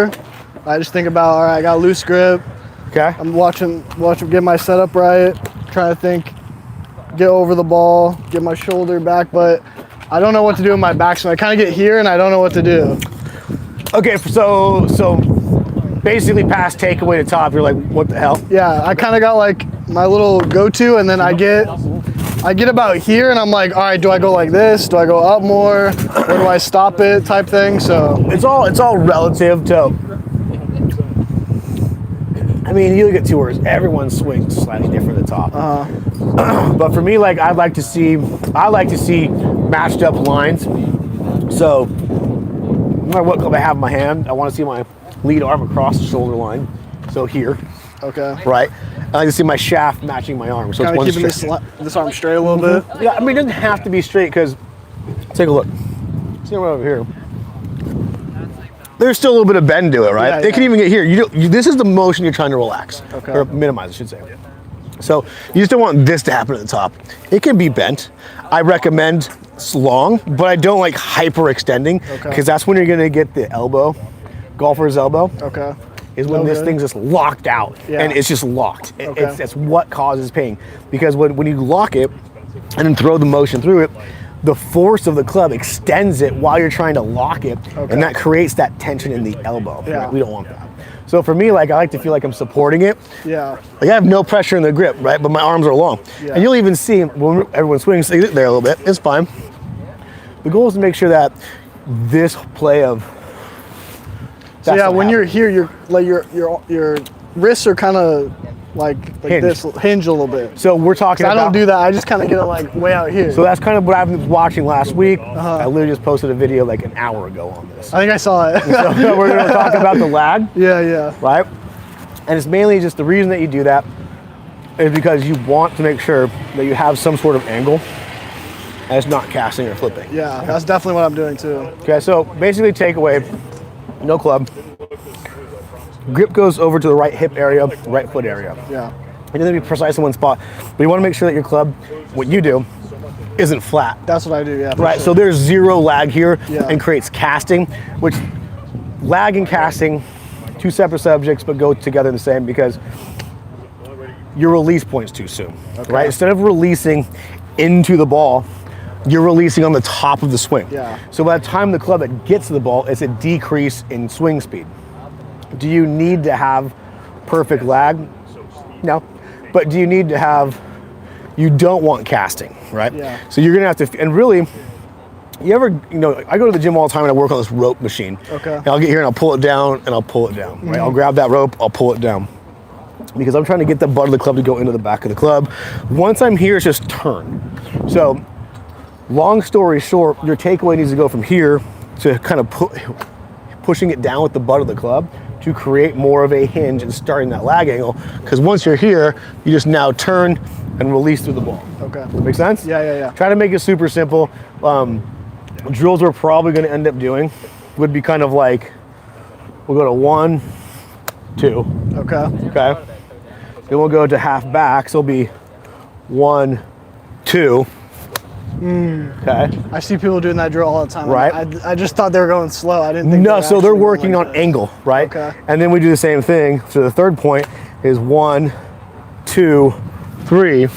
I just think about, all right, I got a loose grip. Okay. I'm watching, get my setup right, trying to think, get over the ball, get my shoulder back, but I don't know what to do with my backswing. I kind of get here and I don't know what to do. Okay, so basically past takeaway to top, you're like, what the hell? Yeah, I kind of got like my little go-to, and then I get about here and I'm like, all right, do I go like this? Do I go up more? Or do I stop it type thing? So It's all relative to, I mean, you look at tours, everyone's swings slightly different at the top. But for me, like, I like to see matched up lines. So no matter what club I have in my hand, I want to see my lead arm across the shoulder line. So here, okay. right? I like to see my shaft matching my arm. So Kind it's of one keeping this arm straight a little bit. Yeah, I mean, it doesn't have to be straight because, take a look. See right over here. There's still a little bit of bend to it, right? Yeah, It can even get here. This is the motion you're trying to relax, Okay. or minimize, I should say. So you just don't want this to happen at the top. It can be bent. I recommend long, but I don't like hyperextending because that's when you're gonna get the elbow, golfer's elbow. Okay. Is when this thing's just locked out, Yeah. and it's just locked. Okay. It's what causes pain, because when you lock it and then throw the motion through it, the force of the club extends it while you're trying to lock it, and that creates that tension in the elbow. Yeah. Right? We don't want that. So for me, like, I like to feel like I'm supporting it. Yeah. Like I have no pressure in the grip, right? But my arms are long, Yeah. and you'll even see when everyone swings there a little bit. It's fine. The goal is to make sure that this play of So yeah, when you're here, you're like your wrists are kind of like Hinged. this, hinge a little bit. So we're talking I about. don't do that. I just kind of get it like way out here. So that's kind of what I was watching last week. I literally just posted a video like an hour ago on this. I think I saw it. So we're going to talk about the lag, yeah. right? And it's mainly just the reason that you do that is because you want to make sure that you have some sort of angle and it's not casting or flipping. Yeah, that's definitely what I'm doing too. Okay, so basically takeaway, no club. Grip goes over to the right hip area, right foot area. Yeah. You need to be precise in one spot, but you want to make sure that your club, what you do, isn't flat. That's what I do, yeah. for Right, sure. so there's zero lag here Yeah. and creates casting, which lag and casting, two separate subjects, but go together the same because your release point's too soon, right? Instead of releasing into the ball, you're releasing on the top of the swing. Yeah. So by the time the club it gets to the ball, it's a decrease in swing speed. Do you need to have perfect lag? No. But do you need to have, you don't want casting, right? Yeah. So you're gonna have to, and really, you ever, I go to the gym all the time and I work on this rope machine. Okay. And I'll get here and I'll pull it down and I'll pull it down, right? I'll grab that rope, I'll pull it down. Because I'm trying to get the butt of the club to go into the back of the club. Once I'm here, it's just turn. So, long story short, your takeaway needs to go from here to kind of pushing it down with the butt of the club to create more of a hinge and starting that lag angle. Because once you're here, you just now turn and release through the ball. Okay. Make sense? Yeah. Try to make it super simple. Drills we're probably going to end up doing would be kind of like, we'll go to 1, 2. Okay. Then we'll go to half back, so it'll be 1, 2. Okay. I see people doing that drill all the time. Right. I just thought they were going slow. I didn't think No, they were so they're actually going working like on that. angle, right? Okay. And then we do the same thing. So the third point is 1, 2, 3.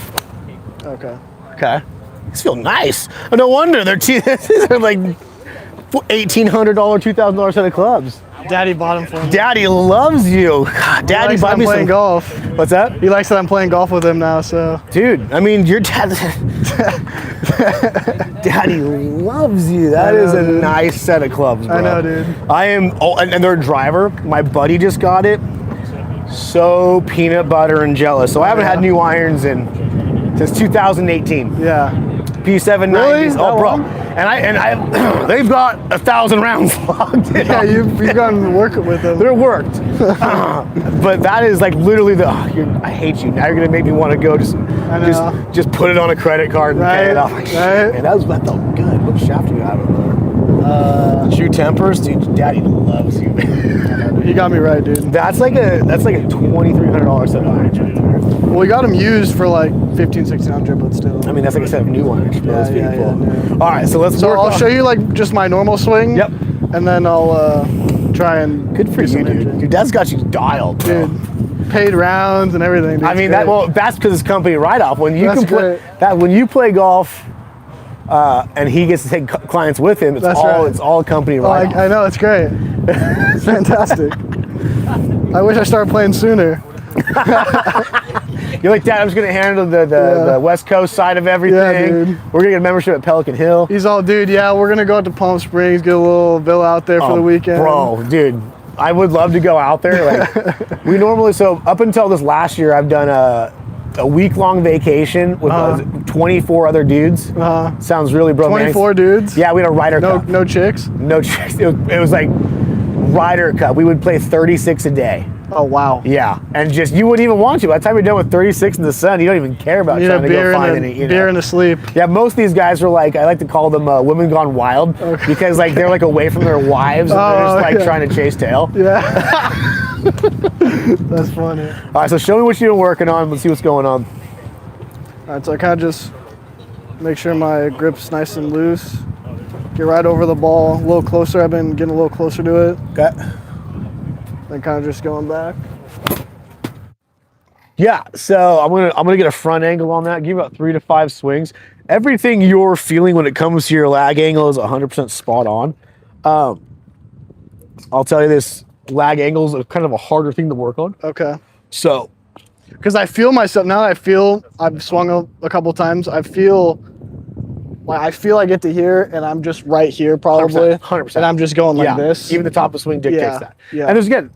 Okay. Okay. These feel nice. Oh, no wonder they're these are like $1,800, $2,000 set of clubs. Daddy bought him for me. Daddy loves you. God, He Daddy, likes that buy I'm me playing some. golf. What's that? He likes that I'm playing golf with him now, so. Dude, I mean, your dad. Daddy loves you. That is a dude. nice set of clubs, bro. I know, dude. I am. Oh, and their driver, my buddy just got it. So peanut butter and jealous. So I haven't had new irons since 2018. Yeah. P790s. Really? Oh, That bro. long? And I, they've got 1,000 rounds logged in. Yeah, you've gone to work with him. They're worked. But that is like literally I hate you. Now you're gonna make me want to go just put it on a credit card and pay it off. Like, Right. man, that felt good. What shaft do you have over there? True tempers, dude. Daddy loves you. He got me right, dude. That's like a $2,300 set of irons right there. Well, we got him used for like 1,500, 1,600, but still. I mean, that's like a set of new irons. Bro. That's Yeah, beautiful. yeah. All right, so let's. So I'll show you like just my normal swing. Yep. And then I'll try and Good for do you, some dude. injury. Your dad's got you dialed, bro. Dude, paid rounds and everything. Dude. I mean, that's because it's company write-off. When you That's can play great. that, when you play golf, and he gets to take clients with him, That's right. it's all company Oh, write-off. I know, it's great. It's fantastic. I wish I started playing sooner. You're like, Dad, I'm just gonna handle the West Coast side of everything. Yeah, dude. We're gonna get a membership at Pelican Hill. He's all, dude, yeah, we're gonna go out to Palm Springs, get a little villa out there for the weekend. Bro, dude, I would love to go out there. Like, we normally, so up until this last year, I've done a week-long vacation with 24 other dudes. Sounds really bro. 24 dudes? Yeah, we had a Ryder Cup. No chicks? No chicks. It was like Ryder Cup. We would play 36 a day. Oh, wow. Yeah, and just you wouldn't even want to. By the time you're done with 36 in the sun, you don't even care about Need trying a to go beer find and any. beer and a sleep. Yeah, most of these guys were like, I like to call them women gone wild because like they're like away from their wives and they're just like trying to chase tail. Yeah. That's funny. All right, so show me what you've been working on. Let's see what's going on. All right, so I kind of just make sure my grip's nice and loose. Get right over the ball, a little closer. I've been getting a little closer to it. Okay. Then kind of just going back. Yeah, so I'm gonna get a front angle on that. Give about 3 to 5 swings. Everything you're feeling when it comes to your lag angle is 100% spot on. I'll tell you this: lag angles are kind of a harder thing to work on. Okay. So, Because I feel myself, now that I've swung a couple times, I feel I get to here and I'm just right here probably. 100%. And I'm just going like this. Even the top of the swing dictates Yeah, that. yeah. And there's again,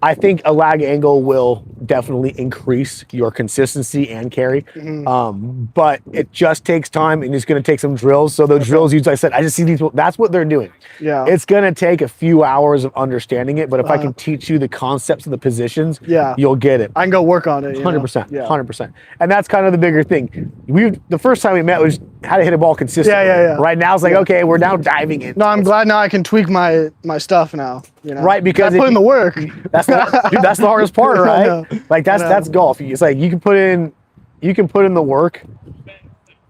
I think a lag angle will definitely increase your consistency and carry, but it just takes time and it's going to take some drills. So those drills, I said, I just see these. That's what they're doing. Yeah. It's going to take a few hours of understanding it, but if I can teach you the concepts of the positions, you'll get it. I can go work on it. 100%, Yeah. 100%, and that's kind of the bigger thing. The first time we met was how to hit a ball consistently. Yeah. Right now it's like, okay, we're now diving in. No, I'm glad now I can tweak my stuff now. You know? Right, because I put in the work. That's the hardest part, I right? know. Like that's golf. It's like you can put in the work,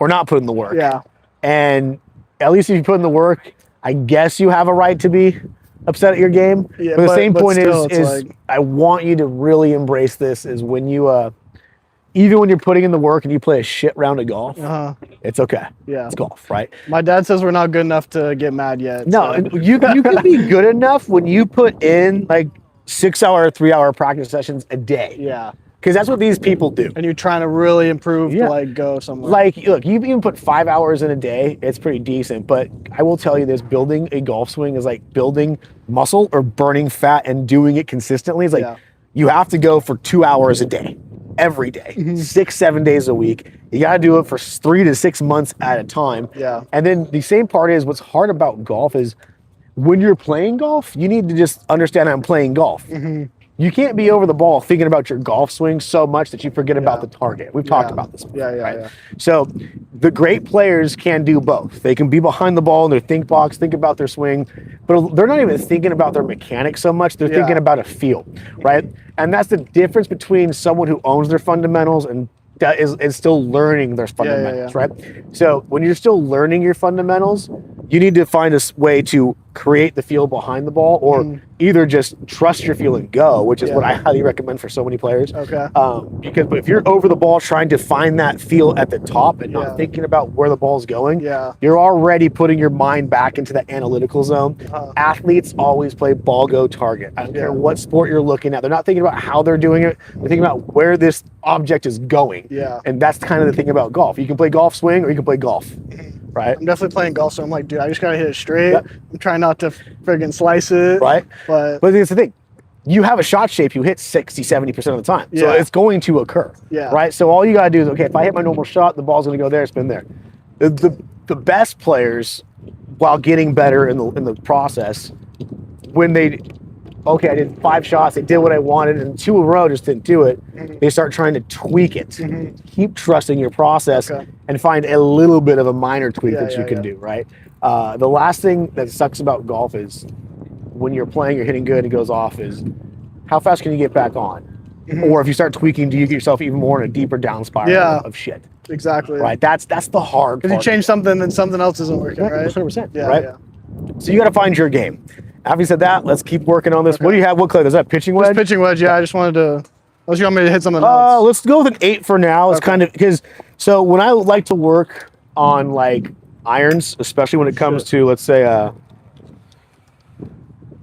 or not put in the work. Yeah. And at least if you put in the work, I guess you have a right to be upset at your game. Yeah, but the same point still, is like, I want you to really embrace this. Is when you even when you're putting in the work and you play a shit round of golf, it's okay. Yeah. It's golf, right? My dad says we're not good enough to get mad yet. No, so. you can be good enough when you put in like 6-hour, 3-hour practice sessions a day. Yeah. Because that's what these people do. And you're trying to really improve Yeah. to like go somewhere. Like, look, you even put 5 hours in a day, it's pretty decent. But I will tell you this, building a golf swing is like building muscle or burning fat and doing it consistently. It's like you have to go for 2 hours a day, every day, 6-7 days a week. You got to do it for 3 to 6 months at a time. Yeah. And then the same part is what's hard about golf is when you're playing golf, you need to just understand I'm playing golf. You can't be over the ball thinking about your golf swing so much that you forget about the target. We've talked about this before, right? Yeah. So the great players can do both. They can be behind the ball in their think box, think about their swing, but they're not even thinking about their mechanics so much. They're thinking about a feel, right? And that's the difference between someone who owns their fundamentals and that is still learning their fundamentals, right? So when you're still learning your fundamentals, you need to find a way to create the feel behind the ball, or either just trust your feel and go, which is what I highly recommend for so many players. Okay. Because if you're over the ball trying to find that feel at the top and not thinking about where the ball's going, you're already putting your mind back into that analytical zone. Athletes always play ball, go, target. I don't care what sport you're looking at. They're not thinking about how they're doing it. They're thinking about where this object is going. Yeah. And that's kind of the thing about golf. You can play golf swing or you can play golf. Right. I'm definitely playing golf, so I'm like, dude, I just gotta hit it straight. I'm trying not to friggin' slice it. Right. But it's the thing. You have a shot shape you hit 60-70% of the time. So it's going to occur. Yeah. Right. So all you gotta do is, okay, if I hit my normal shot, the ball's gonna go there, spin there. The best players, while getting better in the process, when I did 5 shots, they did what I wanted, and 2 in a row just didn't do it. They start trying to tweak it. Keep trusting your process and find a little bit of a minor tweak that you can do, right? The last thing that sucks about golf is when you're playing, you're hitting good, it goes off, is how fast can you get back on? Or if you start tweaking, do you get yourself even more in a deeper down spiral of shit? Exactly. Right? That's the hard part. Because you change something and something else isn't working, right? 100%, Yeah, right? yeah. So you got to find your game. After you said that, let's keep working on this. What do you have? What club? Is that pitching wedge? Just pitching wedge, yeah. I just wanted to, unless you want me to hit something else. Let's go with an 8 for now. It's kind of, because, so when I like to work on like irons, especially when it comes to, let's say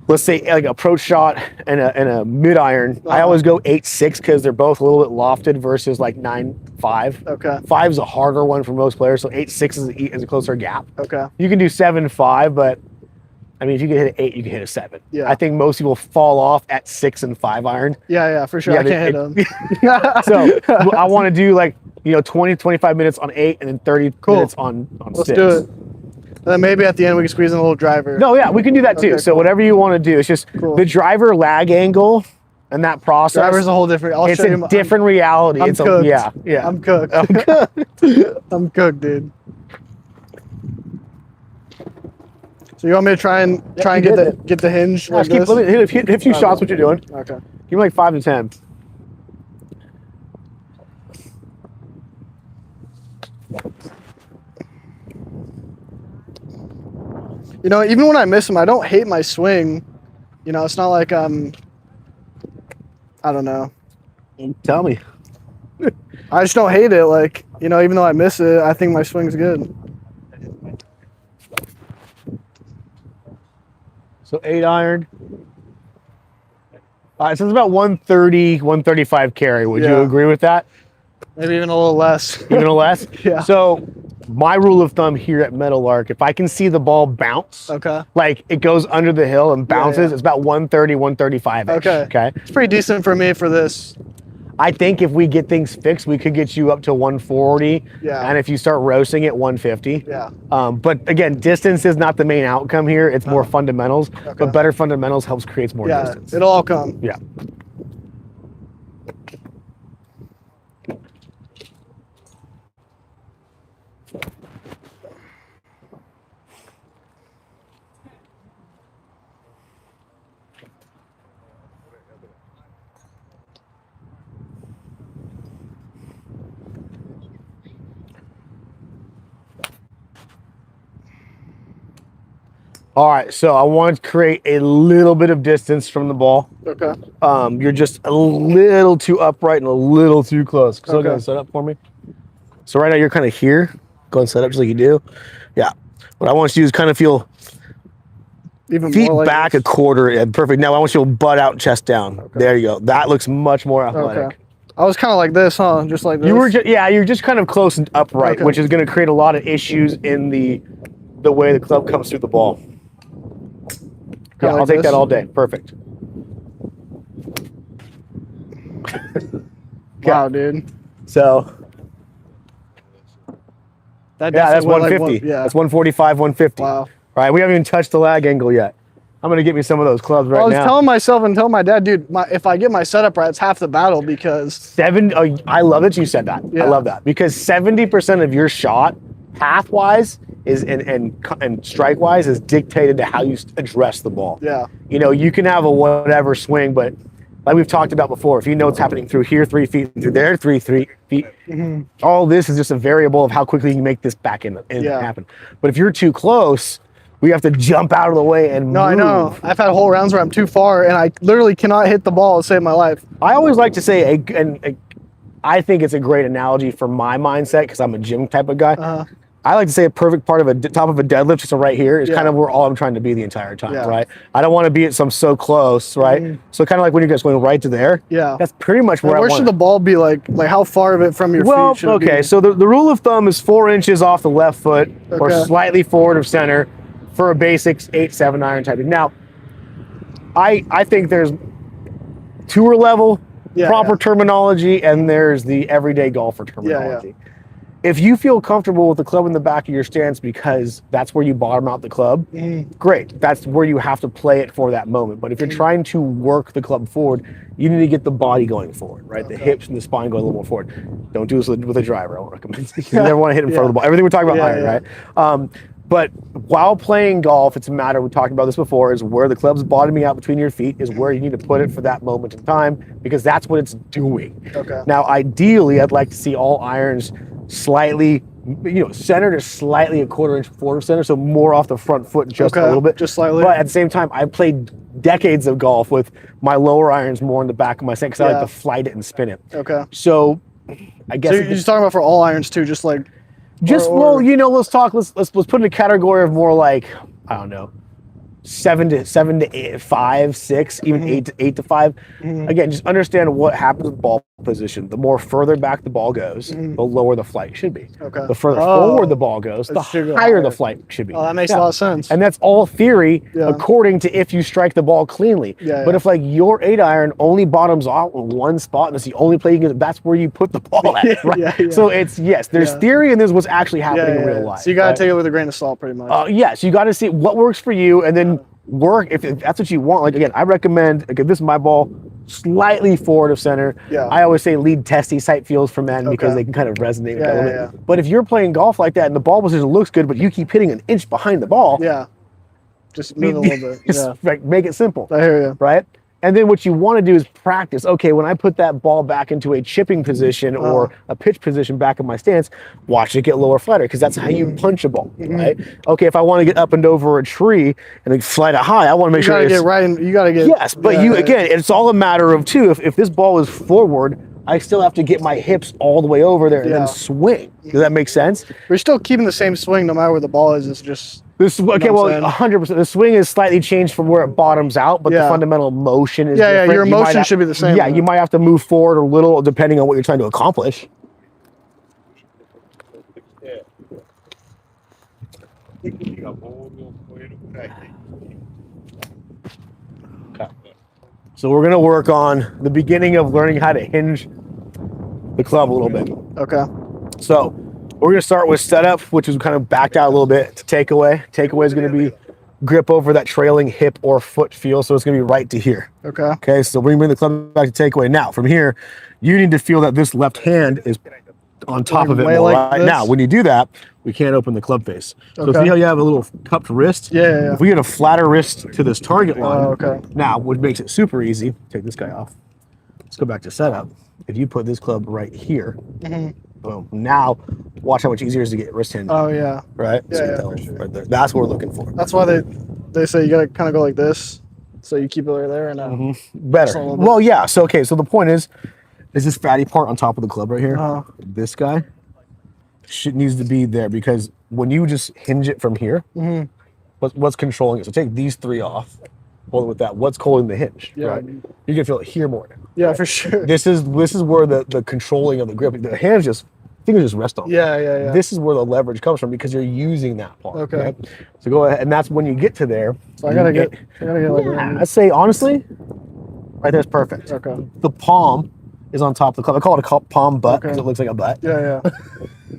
like approach shot and a mid iron, I always go 8-6 because they're both a little bit lofted versus like 9-5. Okay. 5 is a harder one for most players, so 8-6 is a closer gap. Okay. You can do 7-5, but I mean, if you can hit an 8, you can hit a 7. Yeah. I think most people fall off at 6 and 5 iron. Yeah, for sure. Yeah, I can't hit them. So I want to do like, 20, 25 minutes on 8 and then 30 minutes on 6. Let's do it. And then maybe at the end we can squeeze in a little driver. No, yeah, we can do that too. Okay, So cool. whatever you want to do, it's just the driver lag angle and that process. Driver's a whole different. I'll It's show you. a different reality. I'm It's cooked. yeah. I'm cooked. I'm cooked, dude. So you want me to try and get the hinge like Just keep this? hit a few shots. What you're doing? Okay. Give me like 5 to 10. Even when I miss them, I don't hate my swing. It's not like I don't know. Tell me. I just don't hate it. Like, even though I miss it, I think my swing's good. So 8 iron. All right, so it's about 130, 135 carry. Would you Yeah. agree with that? Maybe even a little less. Even less? Yeah. So my rule of thumb here at Meadowlark, if I can see the ball bounce, Okay. like it goes under the hill and bounces, yeah. it's about 130, 135 -ish, Okay. Okay. It's pretty decent for me for this. I think if we get things fixed, we could get you up to 140. Yeah. And if you start roasting it, 150. Yeah. But again, distance is not the main outcome here. It's more fundamentals. Okay. But better fundamentals helps create more Yeah. distance. It'll all come. Yeah. All right, so I want to create a little bit of distance from the ball. Okay. You're just a little too upright and a little too close. So Okay. go and set up for me. So right now you're kind of here. Go and set up just like you do. Yeah. What I want you to do is kind of feel Even feet more like back this. a quarter. Yeah, perfect. Now I want you to butt out, chest down. There you go. That looks much more athletic. Okay. I was kind of like this, huh? Just like this. You were you're just kind of close and upright, Okay. which is going to create a lot of issues in the way the club comes through the ball. Yeah, like I'll take this? that all day. Perfect. Wow, dude. So That yeah, that's definitely went like 150. yeah. That's 145, 150. Wow. All right, we haven't even touched the lag angle yet. I'm gonna get me some of those clubs right I was now. telling myself and telling my dad, dude, if I get my setup right, it's half the battle because I love that you said that. Yeah. I love that because 70% of your shot, path-wise, is and strike-wise, is dictated to how you address the ball. yeah, You can have a whatever swing, but like we've talked about before, if you know what's happening through here 3 feet, and through there 3 feet, all this is just a variable of how quickly you can make this back in Yeah. happen. But if you're too close, we have to jump out of the way and no, move. I know. I've had whole rounds where I'm too far and I literally cannot hit the ball to save my life. I always like to say, I think it's a great analogy for my mindset because I'm a gym type of guy. I like to say a perfect part of top of a deadlift, just right here, is kind of where all I'm trying to be the entire time, Yeah. right? I don't want to be at some so close, right? So kind of like when you're just going right to there. Yeah. That's pretty much where I Where want should the ball be? Like how far of it from your Well, feet should it okay, be? so the rule of thumb is 4 inches off the left foot or Okay. slightly forward of center for a basics 8-7 iron type. Now, I think there's tour level, Yeah, proper yeah. terminology, and there's the everyday golfer terminology. If you feel comfortable with the club in the back of your stance because that's where you bottom out the club, great. That's where you have to play it for that moment. But if you're trying to work the club forward, you need to get the body going forward, right? The hips and the spine going a little more forward. Don't do this with a driver. I don't recommend it. You never want to hit in front of the ball. Everything we're talking about iron, right? But while playing golf, it's a matter, we talked about this before, is where the club's bottoming out between your feet is where you need to put it for that moment in time because that's what it's doing. Okay. Now, ideally, I'd like to see all irons slightly center to slightly a quarter inch forward of center, so more off the front foot just a little bit. Just slightly. But at the same time, I played decades of golf with my lower irons more in the back of my stance because I like to flight it and spin it. Okay. So I guess So you're just talking about for all irons too, just like let's put in a category of more like, I don't know, 7 to 8, 5, 6, even 8 to 5. Again, just understand what happens with ball position. The more further back the ball goes, the lower the flight should be. Okay. The further forward the ball goes, the should go higher the higher. flight should be. Oh, that makes a lot of sense. And that's all theory Yeah. according to if you strike the ball cleanly. Yeah, But yeah. if like your 8 iron only bottoms out in one spot and it's the only play you can, that's where you put the ball at, right? Yeah, yeah. So it's, there's theory and there's what's actually happening in real life. So you got to right? take it with a grain of salt, pretty much. Yes, you got to see what works for you and then work if that's what you want. Like again, I recommend, this is my ball, slightly forward of center. Yeah. I always say lead testy sight feels for men because Okay. they can kind of resonate with Yeah, that a little yeah, bit. But if you're playing golf like that and the ball position looks good, but you keep hitting an inch behind the ball, Yeah. Just move it a little bit. just Yeah. like, make it simple, I hear you. right? And then what you want to do is practice. Okay, when I put that ball back into a chipping position or a pitch position back in my stance, watch it get lower flatter because that's how you punch a ball, right? Okay, if I want to get up and over a tree and like flight it high, I want to make You sure got to it's get right. You got to get. yes. But again, it's all a matter of too. If this ball is forward, I still have to get my hips all the way over there and Yeah. then swing. Does that make sense? We're still keeping the same swing no matter where the ball is. It's just. This okay, what I'm well, saying? 100%. The swing is slightly changed from where it bottoms out, but the Yeah. fundamental motion is Yeah, yeah, different. your You might motion have- should be the same, Yeah, though. you might have to move forward a little depending on what you're trying to accomplish. So we're gonna work on the beginning of learning how to hinge the club a little bit. Okay. So we're going to start with setup, which is kind of backed out a little bit to takeaway. Takeaway is going to be grip over that trailing hip or foot feel. So it's going to be right to here. Okay. Okay. So we're going to bring the club back to takeaway. Now from here, you need to feel that this left hand is on top of it Way more. like Right this? now, when you do that, we can't open the club face. So Okay. see how you have a little cupped wrist? Yeah, yeah, yeah. If we get a flatter wrist to this target line, okay. now, what makes it super easy, take this guy off. Let's go back to setup. If you put this club right here, boom. Now, watch how much easier it is to get wrist hinge, Oh yeah. right? yeah, So yeah, that for one sure. right there. That's what we're looking for. That's why they say you got to kind of go like this, so you keep it right there and Better. a little bit. Well, yeah. So, okay. So the point is this fatty part on top of the club right here? Uh-huh. This guy needs to be there because when you just hinge it from here, what's controlling it? So take these 3 off. Hold it with that. What's holding the hinge? Yeah. Right? You can feel it here more now. yeah, for sure. This is where the controlling of the grip, the hands fingers just rest on. Yeah, yeah, yeah. This is where the leverage comes from because you're using that part. Okay. So go ahead, and that's when you get to there. So I gotta get like Yeah, I'd say honestly, right there's perfect. Okay. The palm is on top of the club. I call it a palm butt because Okay. it looks like a butt. Yeah, yeah.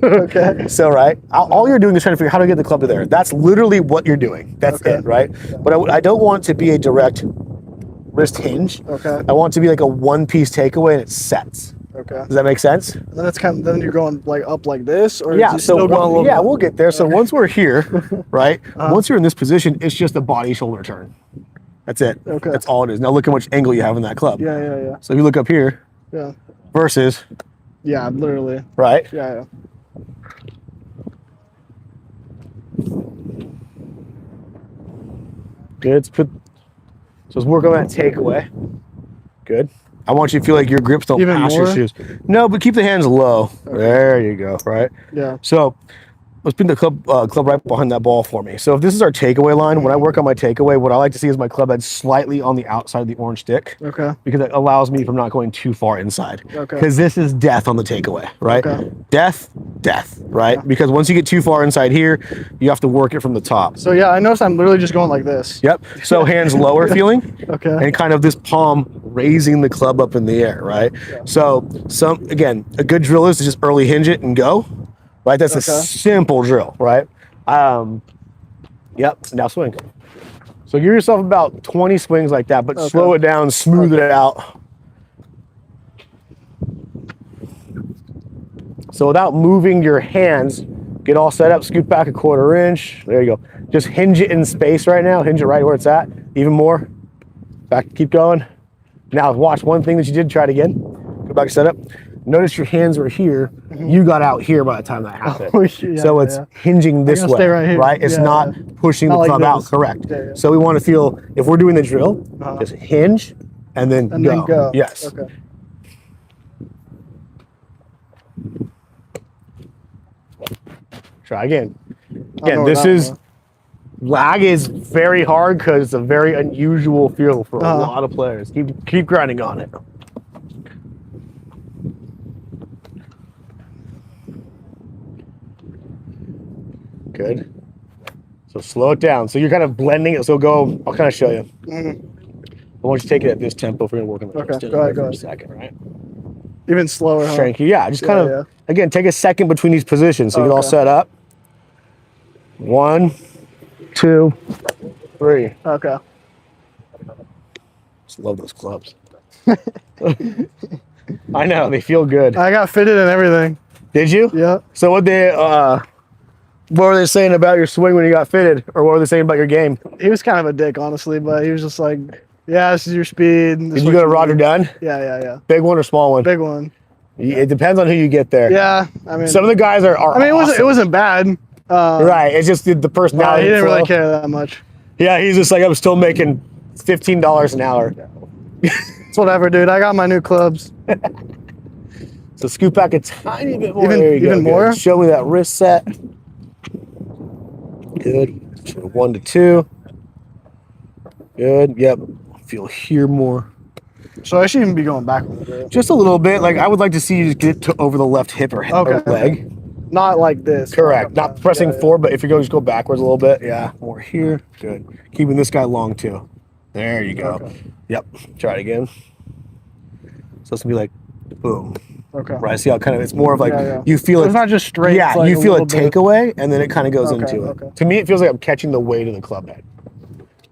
Okay. So right, all you're doing is trying to figure out how to get the club to there. That's literally what you're doing. That's Okay. it, right? But I don't want it to be a direct wrist hinge. Okay. I want it to be like a one-piece takeaway and it sets. Okay. Does that make sense? And then it's then you're going like up like this, or Yeah, is it so still going a little yeah, bit? we'll get there. So once we're here, right? Once you're in this position, it's just a body shoulder turn. That's it. Okay. That's all it is. Now look how much angle you have in that club. Yeah, yeah, yeah, So if you look up here yeah, versus, yeah. Literally. right? Yeah, yeah. Good. So let's work on that takeaway. Good. I want you to feel like your grips don't Even pass your more? shoes. No, but keep the hands low. There you go. Right. Yeah. So let's bring the club right behind that ball for me. So if this is our takeaway line, when I work on my takeaway, what I like to see is my club head slightly on the outside of the orange stick. Okay. Because it allows me from not going too far inside. Okay. Because this is death on the takeaway, right? Okay. Death, right? Because once you get too far inside here, you have to work it from the top. So yeah, I noticed I'm literally just going like this. Yep. So hands lower feeling. Okay. And kind of this palm raising the club up in the air, right? So again, a good drill is to just early hinge it and go, right? That's a Okay. simple drill, right? Yep. Now swing. So give yourself about 20 swings like that, but slow it down, smooth it out. So without moving your hands, get all set up, scoot back a quarter inch. There you go. Just hinge it in space right now. Hinge it right where it's at. Even more. Back, keep going. Now watch one thing that you did, try it again. Go back to setup. Notice your hands were here. You got out here by the time that happened. Oh, yeah, So it's yeah. hinging this gotta way, stay right here. It's Yeah, not yeah. pushing Not the like club out. this. Correct. Yeah, yeah. So we want to feel, if we're doing the drill, just hinge and then And go. then go. Yes. Okay. Try again. I know Again, where this that is one lag is very hard because it's a very unusual feel for a lot of players. Keep grinding on it. Good. So slow it down. So you're kind of blending it. So go. I'll kind of show you. I want you to take it at this tempo if we're gonna work on the Okay, first go ahead, for go a ahead. second, right? Even slower, huh? Cranky. Yeah, just kind Yeah, of again take a second between these positions so you get all Okay. set up. 1, 2, 3. Okay. Just love those clubs. I know they feel good. I got fitted and everything. Did you? Yeah. So what were they saying about your swing when you got fitted, or what were they saying about your game? He was kind of a dick, honestly, but he was just like, "Yeah, this is your speed." Did you go to Roger Dunn? Yeah. Big one or small one? Big one. It depends on who you get there. Yeah, I mean, Some of the guys are I mean, it awesome. wasn't bad. Right. It's just the No, personality. he didn't really flow. care that much. Yeah, he's just like, I'm still making $15 an hour. It's whatever, dude. I got my new clubs. So scoop back a tiny bit more. Even- There you go. even Good. more? Show me that wrist set. Good. So 1 to 2. Good. Yep. Feel here more. So I should even be going back a little bit. Just a little bit. Like I would like to see you just get to over the left hip or, Okay. or leg. Not like this. Correct. Not pressing Yeah, yeah. forward, but if you go, just go backwards a little bit. Yeah. More here. Good. Keeping this guy long too. There you go. Okay. Yep. Try it again. So it's gonna be like, boom. Okay. Right. See how kind of it's more of like Yeah. you feel It's it. not just straight. Yeah, it's like you feel a little bit. takeaway, and then it kind of goes Okay, into it. okay. To me, it feels like I'm catching the weight of the club head.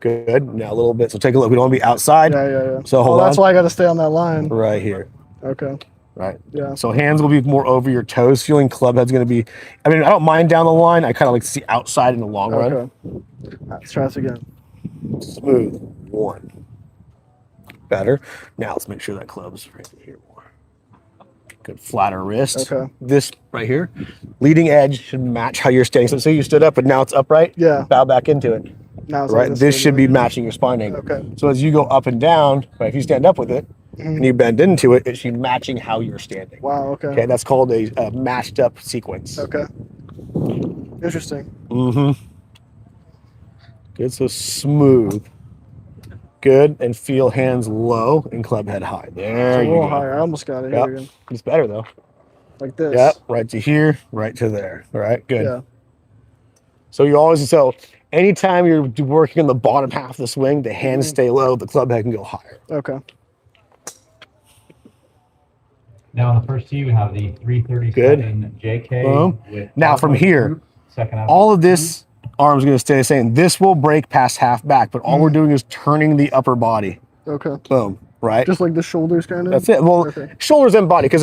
Good. Now a little bit. So take a look. We don't want to be outside. Yeah. So hold that's on. why I got to stay on that line. Right here. Okay. Right. Yeah. So hands will be more over your toes. Feeling club head's going to be. I mean, I don't mind down the line. I kind of like to see outside in the long run. Okay. All right, let's try this again. Smooth. 1. Better. Now let's make sure that club's right here more. Good flatter wrist. Okay. This right here, leading edge should match how you're standing. So say you stood up, but now it's upright. Yeah. Bow back into it. Now it's Right. like This should be again. matching your spine angle. Okay. So as you go up and down, right, if you stand up with it and you bend into it, it should be matching how you're standing. Wow. Okay. Okay. That's called a matched up sequence. Okay. Interesting. Mm-hmm. Good. So smooth. Good. And feel hands low and club head high. It's There a you little go. higher. I almost got it. Here Yep. again. It's better though. Like this. Yep. Right to here, right to there. All right. Good. Yeah. So you always anytime you're working on the bottom half of the swing, the hands stay low, the club head can go higher. Okay. Now on the first tee, we have the 337 JK. Boom. With Now from here, group, second out. All of this arm's going to stay the same. This will break past half back, but all we're doing is turning the upper body. Okay. Boom. Right. Just like the shoulders, kind of. That's it. Well, Okay. shoulders and body. Because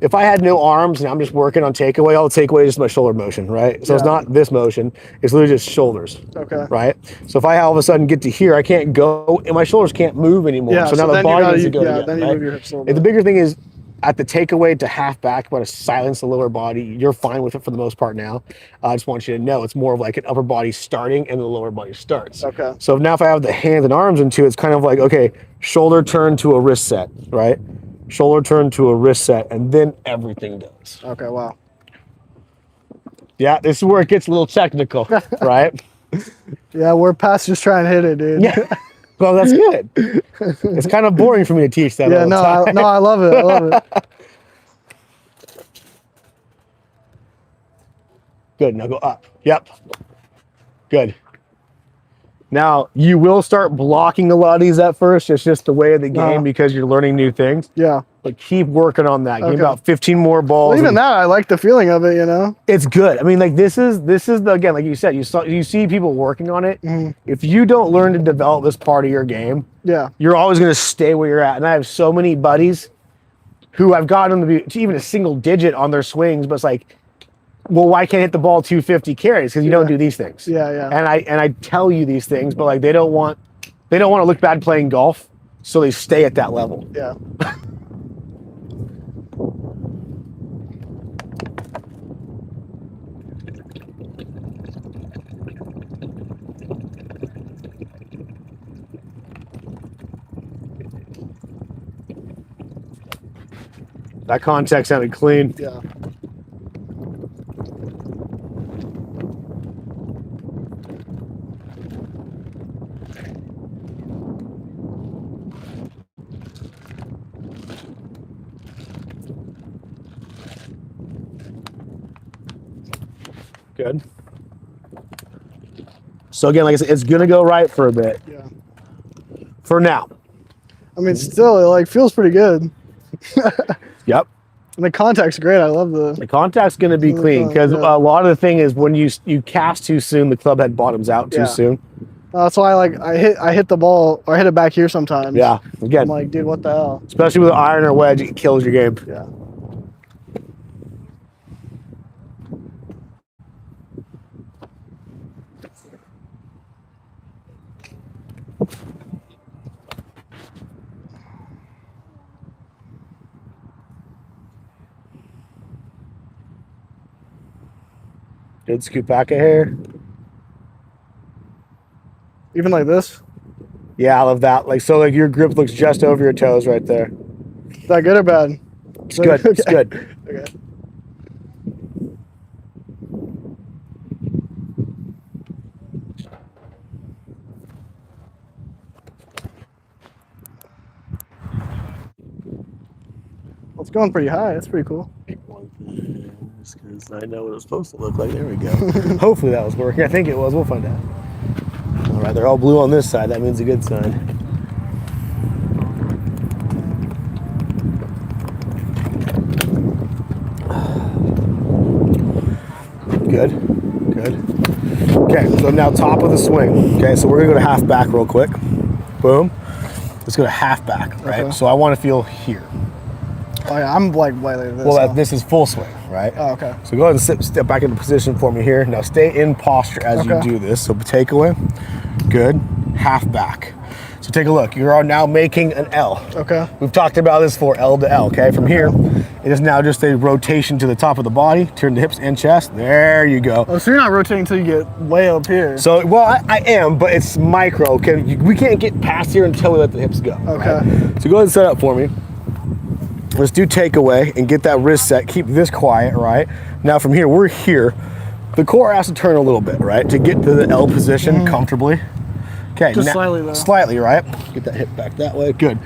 if I had no arms and I'm just working on takeaway, all the takeaway is just my shoulder motion, right? So it's Yeah. not this motion. It's literally just shoulders. Okay. Right. So if I all of a sudden get to here, I can't go, and my shoulders can't move anymore. Yeah. so now the then you body gotta, needs to go yeah. together, Then you right? move your hips a little And the bit. bigger thing is at the takeaway to half back, want to silence the lower body. You're fine with it for the most part now. I just want you to know it's more of like an upper body starting and the lower body starts. Okay. So now if I have the hands and arms into it, it's kind of like, okay, shoulder turn to a wrist set, right? Shoulder turn to a wrist set, and then everything does. Okay. Wow. Yeah, this is where it gets a little technical, right? Yeah, we're past just trying to hit it, dude. Yeah. Well, that's good. It's kind of boring for me to teach that. Yeah, all the no, time. I love it. I love it. Good. Now go up. Yep. Good. Now you will start blocking a lot of these at first. It's just the way of the game because you're learning new things. Yeah. But keep working on that. Give me Okay. about 15 more balls. Well, even and that, I like the feeling of it. You know. it's good. I mean, like this is the again, like you said, you see people working on it. If you don't learn to develop this part of your game, Yeah. you're always going to stay where you're at. And I have so many buddies who I've gotten them to even a single digit on their swings, but it's like, well, why can't I hit the ball 250 carries? Because you don't do these things. Yeah, yeah. And I tell you these things, but like they don't want to look bad playing golf, so they stay at that level. Yeah. That contact sounded clean. Yeah. Good. So again, like I said, it's gonna go right for a bit. Yeah. For now. I mean, still, it like feels pretty good. Yep. And the contact's great. I love The the. contact's gonna be clean because Yeah. a lot of the thing is when you cast too soon, the club head bottoms out too Yeah. soon. That's why I hit the ball or I hit it back here sometimes. Yeah. Again, I'm like, dude, what the hell? especially with an iron or wedge, it kills your game. Yeah. Good scoop back a hair. Even like this. Yeah, I love that. Like so, like your grip looks just over your toes right there. Is that good or bad? It's good. It's good. Okay. Well, it's going pretty high. That's pretty cool. Because I know what it's supposed to look like. There we go. Hopefully that was working. I think it was. We'll find out. All right, they're all blue on this side. That means a good sign. Good. Good. Okay, so now top of the swing. Okay, so we're gonna go to half back real quick. Boom. Let's go to half back, right? Okay. So I want to feel here. Oh yeah, I'm like way like this. Well, huh? this is full swing, right? Oh, okay. So go ahead and step back into position for me here. Now stay in posture as Okay. you do this. So takeaway, good, half back. So take a look. You are now making an L. Okay. We've talked about this for L to L, okay? From here, it is now just a rotation to the top of the body, turn the hips and chest. There you go. Oh, so you're not rotating until you get way up here. So, well, I am, but it's micro, okay? We can't get past here until we let the hips go. Okay. Right? So go ahead and set up for me. Let's do takeaway and get that wrist set. Keep this quiet, right? Now from here, we're here. The core has to turn a little bit, right? To get to the L position comfortably. Okay. Just slightly though. Slightly, right? Get that hip back that way. Good.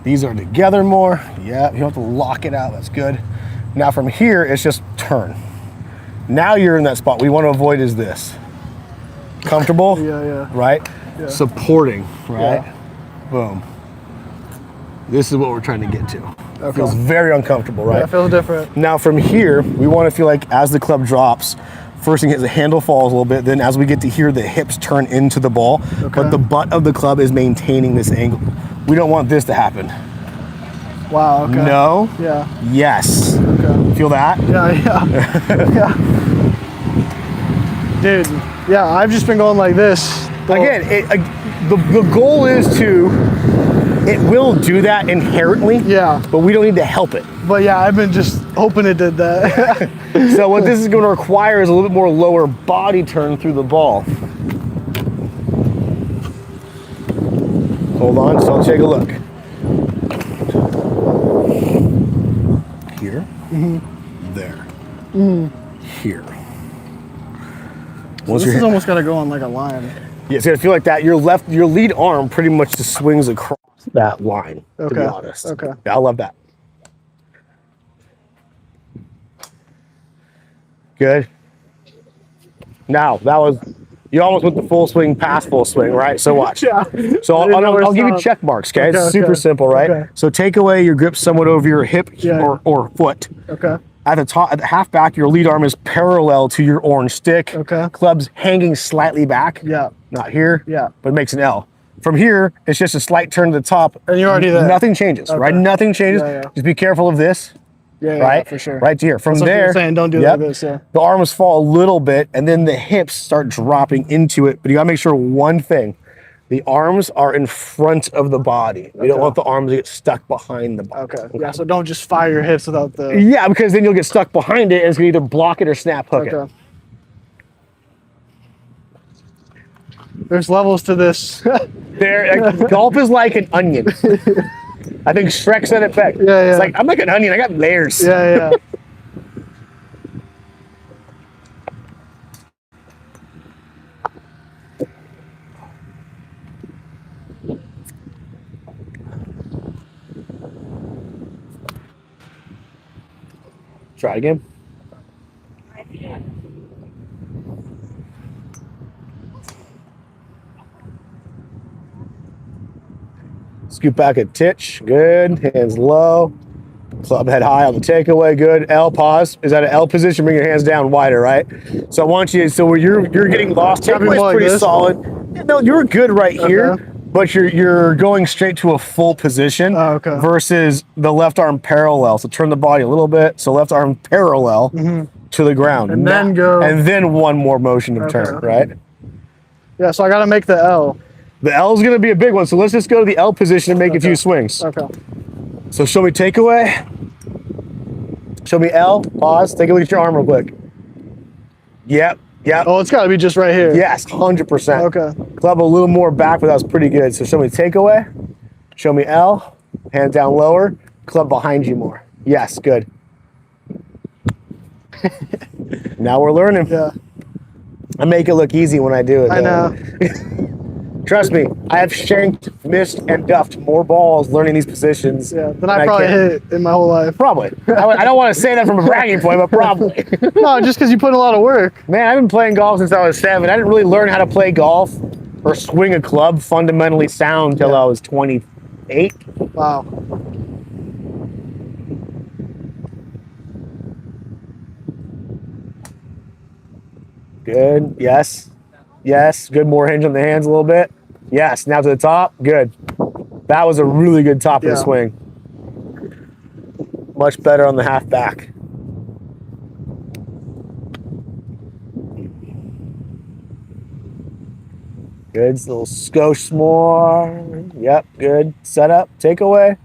These are together more. Yeah, you don't have to lock it out. That's good. Now from here, it's just turn. Now you're in that spot. We want to avoid is this. Comfortable? Yeah. Right? Yeah. Supporting, right? Yeah. Boom. This is what we're trying to get to. Okay. Feels very uncomfortable, right? Yeah, it feels different. Now from here, we want to feel like as the club drops, first thing is the handle falls a little bit, then as we get to here, the hips turn into the ball, but the butt of the club is maintaining this angle. We don't want this to happen. Wow. Okay. No. Yeah. Yes. Okay. Feel that? Yeah. Yeah. Dude. Yeah. I've just been going like this. Again, the goal is to, it will do that inherently, Yeah. but we don't need to help it. But yeah, I've been just hoping it did that. So what this is going to require is a little bit more lower body turn through the ball. Hold on, so I'll take a look. Here, there, here. So Once this your is almost got to go on like a line. yeah, it's gonna feel like that. Your lead arm pretty much just swings across that line. To be Okay. honest. Okay. Yeah, I love that. Good. Now that was, you almost went the full swing past full swing, right? So watch. Yeah. So I didn't know where to I'll give you stop. check marks, okay? Okay, It's super okay. simple, right? Okay. So take away your grip somewhat over your hip Yeah. or foot. Okay. At the top, at the half back, your lead arm is parallel to your orange stick. Okay. Club's hanging slightly back. Yeah. Not here. Yeah. But it makes an L. From here, it's just a slight turn to the top. And you're already there. Nothing changes, right? Okay. Nothing changes. Yeah, yeah. Just be careful of this, Yeah. right? Yeah, for sure. Right to here. From That's what you there, were saying, don't do yep, like this. Yeah. the arms fall a little bit, and then the hips start dropping into it. But you gotta make sure one thing: the arms are in front of the body. We don't Okay. want the arms to get stuck behind the body. Okay. Yeah. So don't just fire your hips without the. Yeah, because then you'll get stuck behind it, and it's gonna either block it or snap hook it. Okay. There's levels to this. Golf is like an onion. I think Shrek said it best. Yeah. It's like, I'm like an onion. I got layers. Yeah. Try again. Scoop back a titch. Good. Hands low. Club head high on the takeaway. Good. L pause. Is that an L position? Bring your hands down wider, right? So I want you. So where you're getting lost. Takeaway's like pretty this? solid. Yeah, no, you're good right here, Okay. but you're going straight to a full position. Oh, okay. Versus the left arm parallel. So turn the body a little bit. So left arm parallel to the ground, And then go. and then one more motion of turn, right? Yeah, so I got to make the L. The L is going to be a big one. So let's just go to the L position and make a few swings. Okay. So show me takeaway. Show me L. Pause. Take a look at your arm real quick. Yep. Oh, it's got to be just right here. Yes, 100%. Okay. Club a little more back, but that was pretty good. So show me takeaway. Show me L. Hand down lower. Club behind you more. Yes, good. Now we're learning. Yeah. I make it look easy when I do it. I though. know. Trust me, I have shanked, missed, and duffed more balls learning these positions. Yeah. Then I probably hit in my whole life. Probably. I don't want to say that from a bragging point, but probably. No, just because you put in a lot of work. Man, I've been playing golf since I was 7. I didn't really learn how to play golf or swing a club fundamentally sound until I was 28. Wow. Good. Yes. Yes. Good. More hinge on the hands a little bit. Yes. Now to the top. Good. That was a really good top of the swing. Much better on the half back. Good. Little skosh more. Yep. Good. Setup. Takeaway.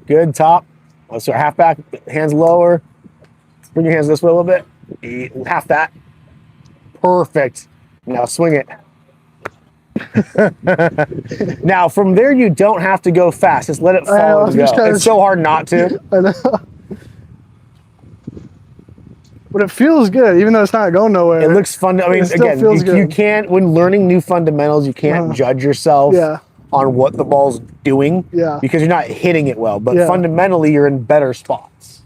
Good. Top. Let's start half back. Hands lower. Bring your hands this way a little bit. Half that. Perfect. Now swing it. Now from there you don't have to go fast. Just let it fall and go. It's so hard not to. I know. But it feels good, even though it's not going nowhere. It looks fun. I mean, again, you can't, when learning new fundamentals, you can't judge yourself on what the ball's doing because you're not hitting it well. But fundamentally, you're in better spots.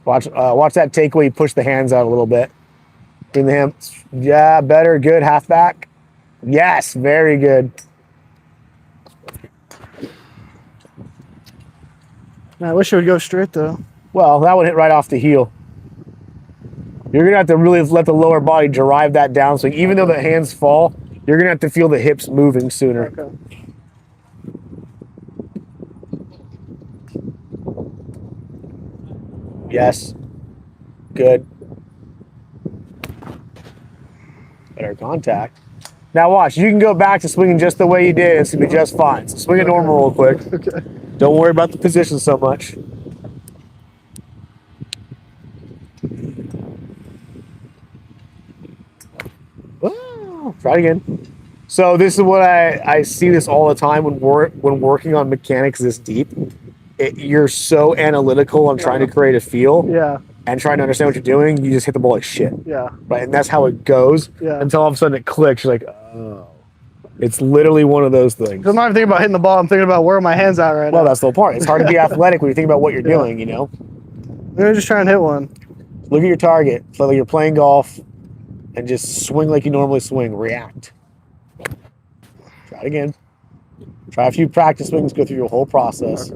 Watch that takeaway. You push the hands out a little bit. Bring the hands. Yeah, better. Good. Half back. Yes, very good. Man, I wish it would go straight though. Well, that would hit right off the heel. You're gonna have to really let the lower body drive that down. So even though the hands fall, you're gonna have to feel the hips moving sooner. Okay. Yes. Good. Better contact. Now watch, you can go back to swinging just the way you did. It's gonna be just fine. So swing it normal real quick. Okay. Don't worry about the position so much. Oh, try it again. So this is what I see this all the time when working on mechanics this deep. You're so analytical on trying to create a feel and trying to understand what you're doing. You just hit the ball like shit. Yeah. Right, and that's how it goes until all of a sudden it clicks. You're like, oh. It's literally one of those things. I'm not even thinking about hitting the ball. I'm thinking about where are my hands at right now. Well, that's the whole part. It's hard to be athletic when you think about what you're doing, you know? Maybe just try and hit one. Look at your target. So like you're playing golf and just swing like you normally swing. React. Try it again. Try a few practice swings. Go through your whole process.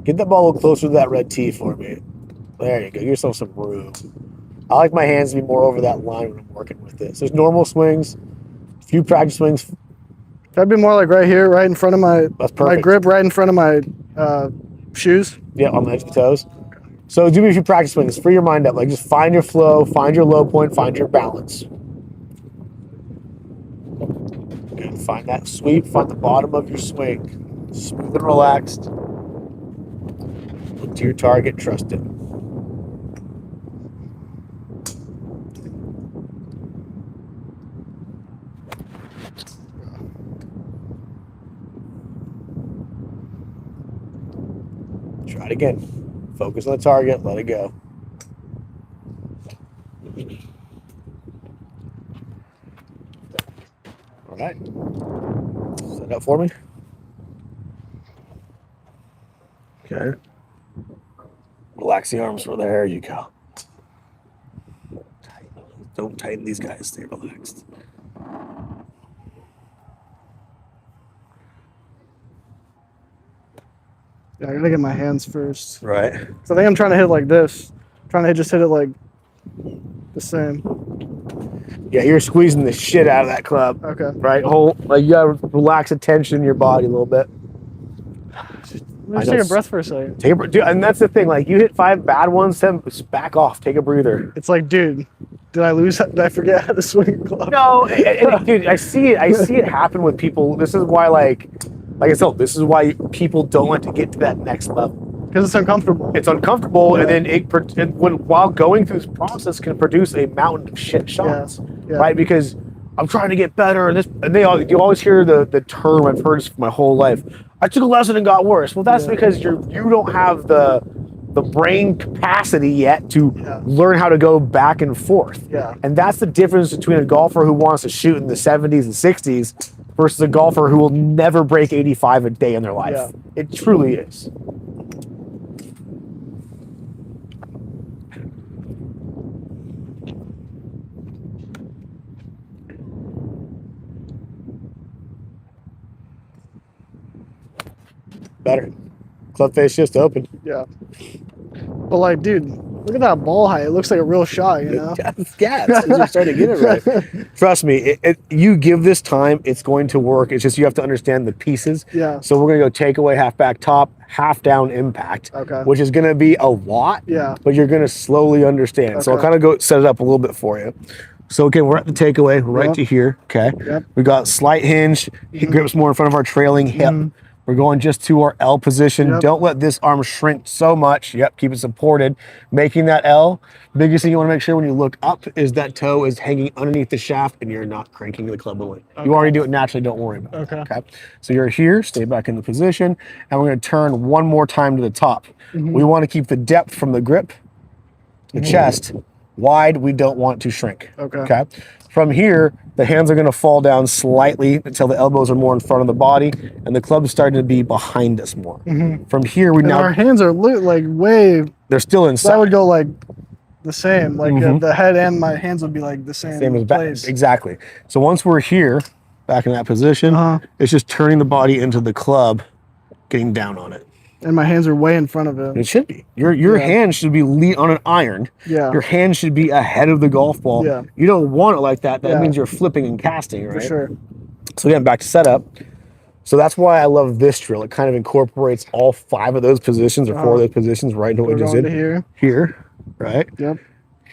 Get that ball a little closer to that red tee for me. There you go. Give yourself some room. I like my hands to be more over that line when I'm working with it. So there's normal swings. Few practice swings. That'd be more like right here, right in front of my grip, right in front of my shoes. Yeah, on the edge of the toes. So do me a few practice swings. Free your mind up. Like just find your flow, find your low point, find your balance. Good. Find that sweep. Find the bottom of your swing. Smooth and relaxed. Look to your target. Trust it. Try it again. Focus on the target. Let it go. All right. Set it up for me. Okay. Relax the arms for there you go. Don't tighten these guys. Stay relaxed. Yeah, I gotta get my hands first. Right. So I think I'm trying to hit like this. Trying to just hit it like the same. Yeah, you're squeezing the shit out of that club. Okay. Right? Like you gotta relax the tension in your body a little bit. Let's take a breath for a second. Take a breath. Dude, and that's the thing. Like you hit 5 bad ones, then just back off. Take a breather. It's like, dude, did I forget how to swing a club? No, dude, I see it happen with people. This is why, like I said, this is why people don't want to get to that next level. Because it's uncomfortable. It's uncomfortable, and then while going through this process can produce a mountain of shit shots, Yeah. right? Because I'm trying to get better, and you always hear the term. I've heard this for my whole life. I took a lesson and got worse. Well, that's because you don't have the brain capacity yet to learn how to go back and forth. Yeah. And that's the difference between a golfer who wants to shoot in the 70s and 60s versus a golfer who will never break 85 a day in their life. Yeah. It truly is. Better. Club face just open. Yeah. But like, dude, look at that ball height. It looks like a real shot, you know? Yeah, you're starting to get it right. Trust me, you give this time, it's going to work. It's just you have to understand the pieces. Yeah. So we're going to go takeaway, half back top, half down impact, Okay. which is going to be a lot, Yeah. but you're going to slowly understand. So I'll Okay. kind of go set it up a little bit for you. So again, we're at the takeaway, right to here, okay? Yep. We got slight hinge, grips more in front of our trailing hip. We're going just to our L position. Yep. Don't let this arm shrink so much. Yep, keep it supported. Making that L. Biggest thing you want to make sure when you look up is that toe is hanging underneath the shaft and you're not cranking the club away. You already do it naturally, don't worry about it. Okay. So you're here, stay back in the position, and we're going to turn one more time to the top. We want to keep the depth from the grip, the chest, wide. We don't want to shrink. Okay. From here, the hands are going to fall down slightly until the elbows are more in front of the body, and the club's starting to be behind us more. From here, And our hands are like way. they're still So inside. I would go like the same. Like the head and my hands would be like the same Same as back. place. Exactly. So once we're here, back in that position, it's just turning the body into the club, getting down on it. And my hands are way in front of it. It should be. Your hand should be on an iron. Yeah. Your hand should be ahead of the golf ball. Yeah. You don't want it like that. That Yeah. means you're flipping and casting, right? For sure. So again, back to setup. So that's why I love this drill. It kind of incorporates all 5 of those positions or 4 of those positions right into what We're we just going did. to here. Here, right? Yep.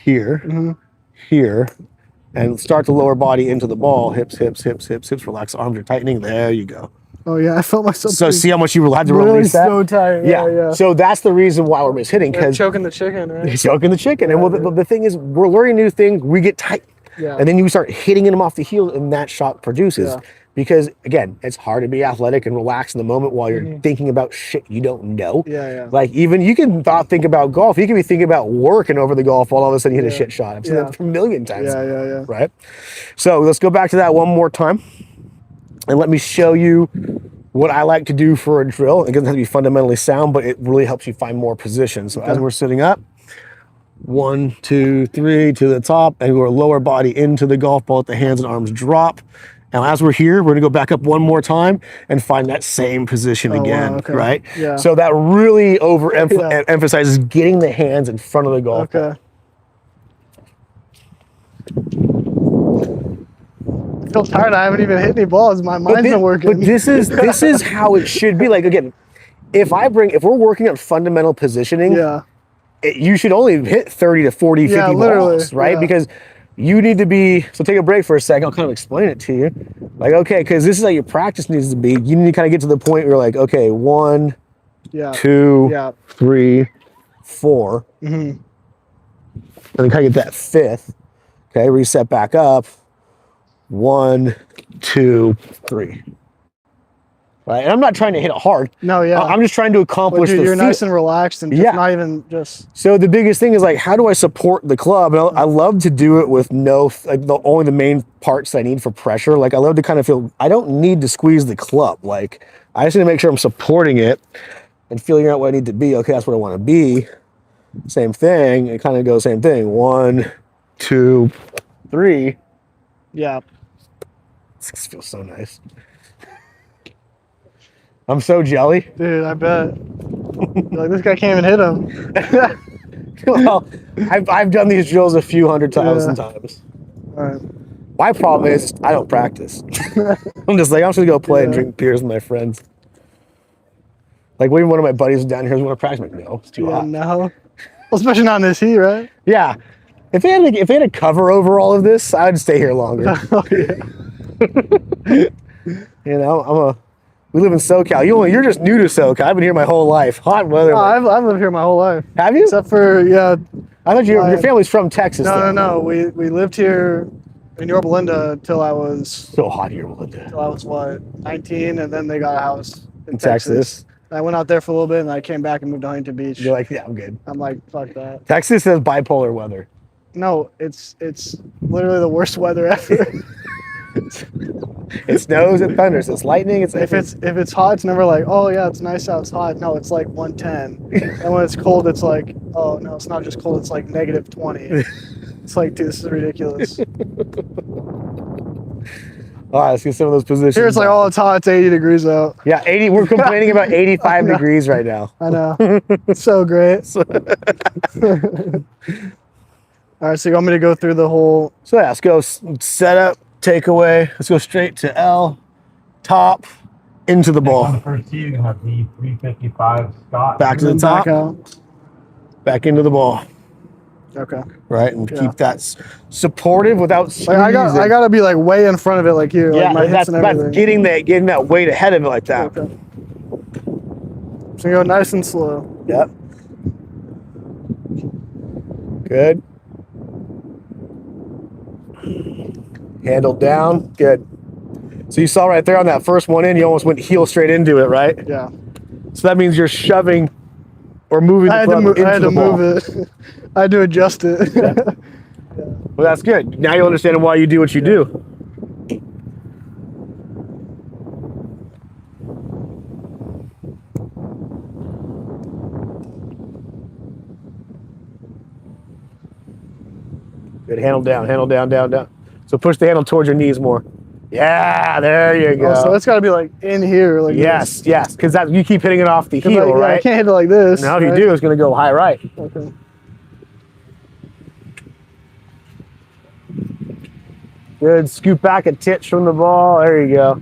Here, here, and start the lower body into the ball. Hips, hips, hips, hips, hips. Relax. Arms are tightening. There you go. Oh yeah, I felt myself. So see how much you had to really release that? so tight. Yeah. So that's the reason why we're mishitting, because Choking the chicken, right? choking the chicken. And well, the thing is, we're learning new things. We get tight. Yeah. And then you start hitting them off the heel, and that shot produces. Yeah. Because again, it's hard to be athletic and relax in the moment while you're thinking about shit you don't know. Yeah. Like even you can think about golf. You can be thinking about working over the golf while all of a sudden you hit a shit shot. I've seen that a million times. Yeah. Right. So let's go back to that one more time, and let me show you what I like to do for a drill. It doesn't have to be fundamentally sound, but it really helps you find more positions. So as we're sitting up, 1, 2, 3 to the top, and we're lower body into the golf ball. Let the hands and arms drop. Now, as we're here, we're gonna go back up one more time and find that same position again, wow, okay. right? Yeah. So that really emphasizes getting the hands in front of the golf ball. Okay. I feel tired. I haven't even hit any balls. My mind's been working. But this is how it should be. Like again, if we're working on fundamental positioning, you should only hit 30 to 40, 50 balls, right? Yeah. Because you need to be, so take a break for a second. I'll kind of explain it to you. Like, okay, because this is how your practice needs to be. You need to kind of get to the point where you're like, okay, 1, 2, 3, 4. And then kind of get that 5th. Okay, reset back up. 1, 2, 3. right? And I'm not trying to hit it hard. No, yeah. I'm just trying to accomplish Dude, the you're feel. nice and relaxed and just Yeah. not even just. So the biggest thing is like, how do I support the club? And I love to do it with only the main parts I need for pressure. Like I love to kind of feel, I don't need to squeeze the club. Like I just need to make sure I'm supporting it and feeling out what I need to be. Okay, that's what I want to be. Same thing. It kind of goes same thing. 1, 2, 3. Yeah. This feels so nice. I'm so jelly. Dude, I bet. You're like, this guy can't even hit him. Well, I've done these drills a few hundred thousand times. All right. My problem is I don't practice. I'm just like, I'm just gonna go play and drink beers with my friends. Like when one of my buddies is down here, want to practice. I'm like, no, it's too Yeah, hot. no. Well, especially not in this heat, right? Yeah. If they had a cover over all of this, I'd stay here longer. Oh, yeah. You know, we live in SoCal. You're just new to SoCal. I've been here my whole life. Hot weather. Oh, I've lived here my whole life. Have you? Except for, yeah. I thought your family's from Texas. though. No. We lived here in Yorba Linda until I was, So hot here, Melinda. what, 19, and then they got a house in Texas. I went out there for a little bit, and I came back and moved to Huntington Beach. You're like, yeah, I'm good. I'm like, fuck that. Texas has bipolar weather. No, it's literally the worst weather ever. It snows, it thunders, it's lightning. If if it's hot, it's never like, oh yeah, it's nice out, it's hot. No, it's like 110. And when it's cold, it's like, oh no, it's not just cold, it's like -20. It's like, dude, this is ridiculous. all right, let's get some of those positions. Here it's like, oh, it's hot, it's 80 degrees out. Yeah, 80. We're complaining about 85 degrees right now. I know. It's so great. All right, so you want me to go through the whole. So yeah, let's go setup, takeaway. Let's go straight to L, top, into the On ball. the first tee, you have the 355 Scott. Back to the top, Back out. back into the ball. Okay. Right, and Yeah. keep that supportive without squeezing. Like I gotta be like way in front of it, like here. Yeah, like my that's hips and everything. getting that weight ahead of it like that. Okay. So you go nice and slow. Yep. Good. Handle down. Good. So you saw right there on that first one in, you almost went heel straight into it, right? Yeah. So that means you're shoving or moving the club into I had the to ball. move it. I had to adjust it. Well, that's good. Now you understand why you do what you do. Good. Handle down, down. So push the handle towards your knees more. Yeah, there you go. Oh, so it's gotta be like in here, like Yes, this. yes, because that you keep hitting it off the 'Cause heel, I right? can't hit it like this. Now if you right? do, it's going to go high right. Okay. Good. Scoop back a titch from the ball. There you go.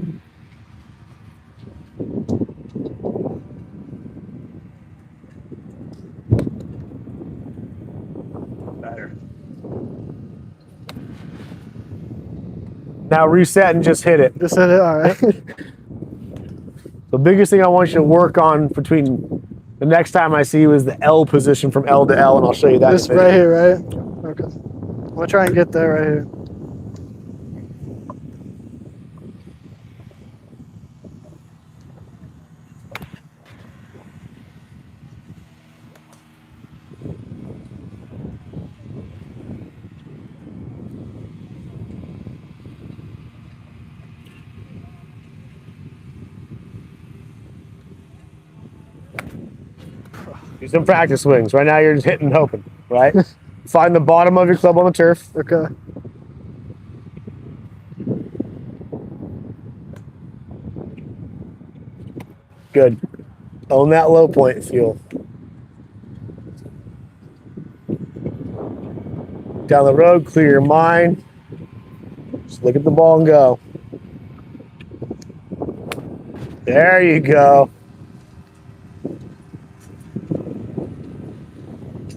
Better. Now reset and just hit it. Just hit it. All right. The biggest thing I want you to work on between the next time I see you is the L position from L to L, and I'll show you that. This in a minute. right here, right? Okay. I'm gonna try and get there right here. Do some practice swings. Right now you're just hitting and hoping, right? Find the bottom of your club on the turf. Okay. Good. Own that low point, feel. Down the road, clear your mind. Just look at the ball and go. There you go.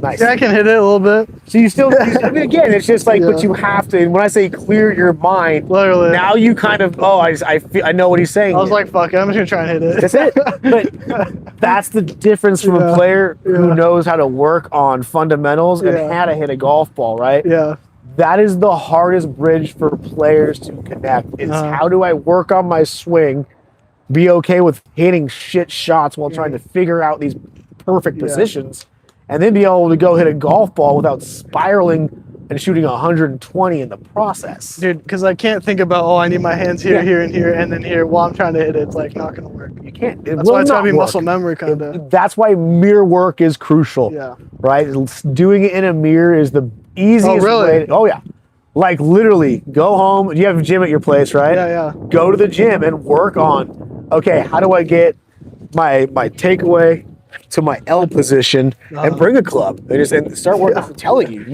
Nice. Yeah, I can hit it a little bit. So again, it's just like, Yeah. but you have to, when I say clear your mind, Literally. now you kind of, I know what he's saying. I was here. like, fuck it, I'm just gonna try and hit it. That's it. But that's the difference from a Yeah. player who Yeah. knows how to work on fundamentals and Yeah. how to hit a golf ball, right? Yeah. That is the hardest bridge for players to connect. It's Uh-huh. how do I work on my swing be okay with hitting shit shots while trying to figure out these perfect Yeah. positions, and then be able to go hit a golf ball without spiraling and shooting 120 in the process. Dude, because I can't think about, oh, I need my hands here, Yeah. here, and here, and then here while I'm trying to hit it. It's like not going to work. You can't. It That's will why it's got not to be work. muscle memory, kind of. That's why mirror work is crucial. Yeah. Right? Doing it in a mirror is the easiest Oh, really? way. Oh, yeah. Like literally, go home. You have a gym at your place, right? Yeah, yeah. Go to the gym and work on, okay, how do I get my takeaway to my L position and bring a club and start working. I'm telling you,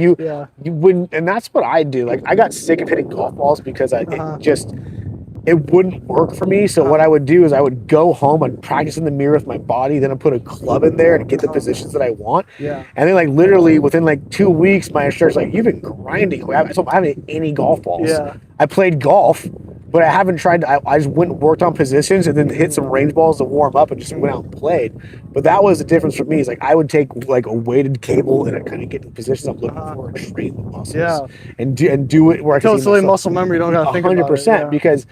you wouldn't, and that's what I do. Like I got sick of hitting golf balls because it wouldn't work for me. So what I would do is I would go home and practice in the mirror with my body. Then I put a club in there and get the positions that I want. Yeah. And then like literally within like 2 weeks, my instructor's like, "You've been grinding." So I haven't hit any golf balls. Yeah. I played golf, but I haven't tried. I just went and worked on positions and then hit some range balls to warm up and just went out and played. But that was the difference for me. Is like I would take like a weighted cable and I kind of get the positions I'm looking for and train the muscles. Yeah. And do it where I can Until see it's really myself. muscle memory, you don't got to think about it. 100%, Yeah. because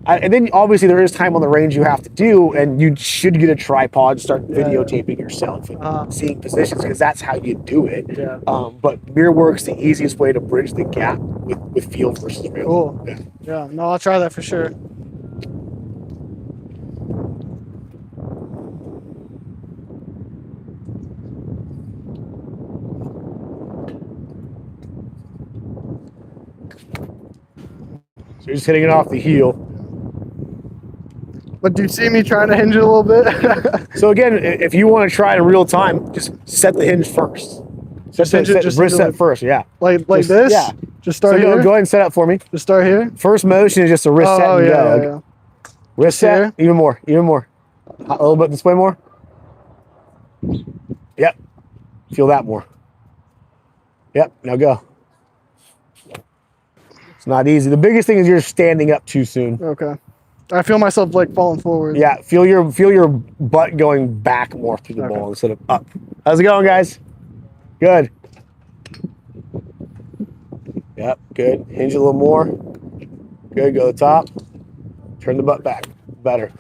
and then obviously there is time on the range you have to do, and you should get a tripod, start videotaping yourself and seeing positions, because that's how you do it. Yeah. But mirror work's the easiest way to bridge the gap with field versus real. Cool. Yeah. Yeah, no, I'll try that for sure. So you're just hitting it off the heel. But do you see me trying to hinge it a little bit? So again, if you want to try it in real time, just set the hinge first. Just hinge it- just wrist hinge it set first, yeah. like Just- this? yeah. Just So start go here? ahead and set up for me. Just start here? First motion is just a wrist set Oh, and yeah, go. yeah, yeah. Wrist set, here? even more. A little bit this way more. Yep. Feel that more. Yep, now go. It's not easy. The biggest thing is you're standing up too soon. Okay. I feel myself like falling forward. Yeah, feel your butt going back more through the ball instead of up. How's it going, guys? Good. Yep, good. Hinge a little more. Good, go to the top. Turn the butt back. Better.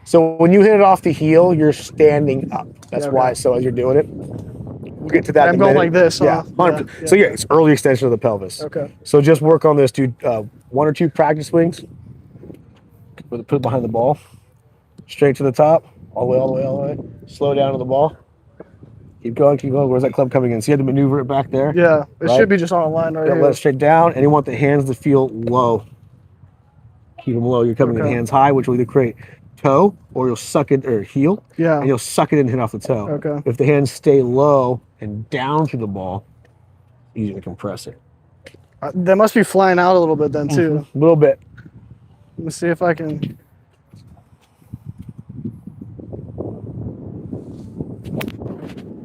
So when you hit it off the heel, you're standing up. That's why, so as you're doing it, we'll get to that I'm in a going minute. like this, huh? Yeah, 100%. Yeah. So yeah, it's early extension of the pelvis. Okay. So just work on this, dude. 1 or 2 practice swings. Put it behind the ball. Straight to the top. All the way. Slow down to the ball. Keep going. Where's that club coming in? So you had to maneuver it back there. Yeah, it Right. should be just on a line right Yeah, here. let it straight down, and you want the hands to feel low. Keep them low. You're coming in hands high, which will either create toe or you'll suck it, or heel, Yeah. and you'll suck it and hit off the toe. Okay. If the hands stay low and down through the ball, easy to compress it. That must be flying out a little bit then too. A little bit. Let me see if I can.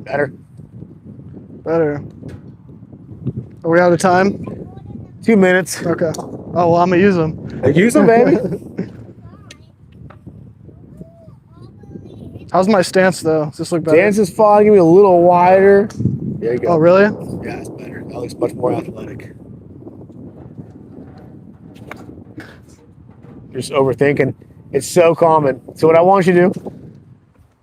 Better. Better. Are we out of time? 2 minutes. Okay. Oh, well, I'm going to use them. Use them, baby. How's my stance, though? Does this look better? Dance is fine. Give me a little wider. There you go. Oh, really? Yeah, it's better. That looks much more athletic. You're just overthinking. It's so common. So what I want you to do.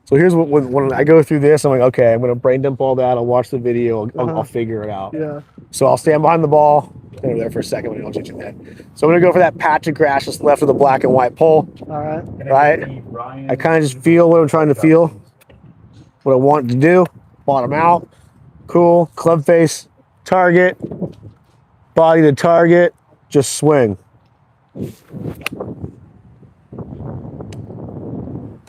So here's what when I go through this, I'm like, okay, I'm gonna brain dump all that. I'll watch the video. I'll figure it out. Yeah. So I'll stand behind the ball. Stand over there for a second when you don't touch your head. So I'm gonna go for that patch of grass just left of the black and white pole. All right. Right. I kind of just feel what I'm trying to feel. What I want to do. Bottom out. Cool. Club face. Target. Body to target. Just swing.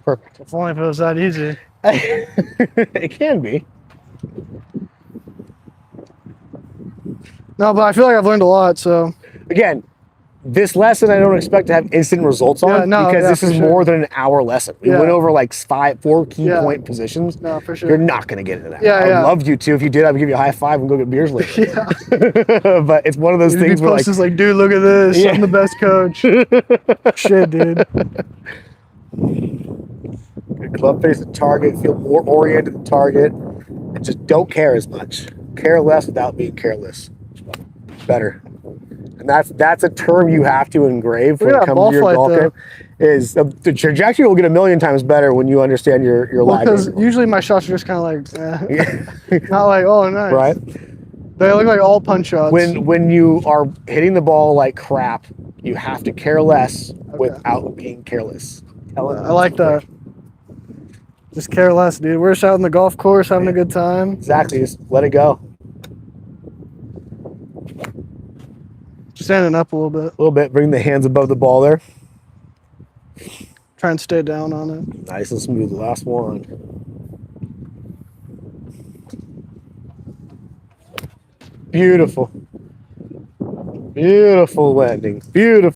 Perfect. If only if it was that easy. It can be. No, but I feel like I've learned a lot, so. Again, this lesson I don't expect to have instant results on, Yeah, no, because yeah, this for is sure. more than an hour lesson. We Yeah. went over like 4 key Yeah. point positions. No, for sure. You're not going to get into that. Yeah, I would yeah. love you to. If you did, I would give you a high five and go get beers later. Yeah. But it's one of those You'd be things where like, posting like, dude, look at this. Yeah. I'm the best coach. Shit, dude. good club face to target, feel more oriented to target, and just don't care as much. Care less without being careless. Better. And that's a term you have to engrave when Look at it that comes ball to your flight, golf though. game. Is the trajectory will get a million times better when you understand your Well, lag. because angle. usually my shots are just kind of like, Yeah. not like, oh, nice. Right. They look like all punch shots. When you are hitting the ball like crap, you have to care less without being careless. I like that. Just care less, dude. We're just out on the golf course having a good time. Exactly. Just let it go. Standing up a little bit. A little bit. Bring the hands above the ball there. Try and stay down on it. Nice and smooth. Last one. Beautiful. Beautiful landing. Beautiful.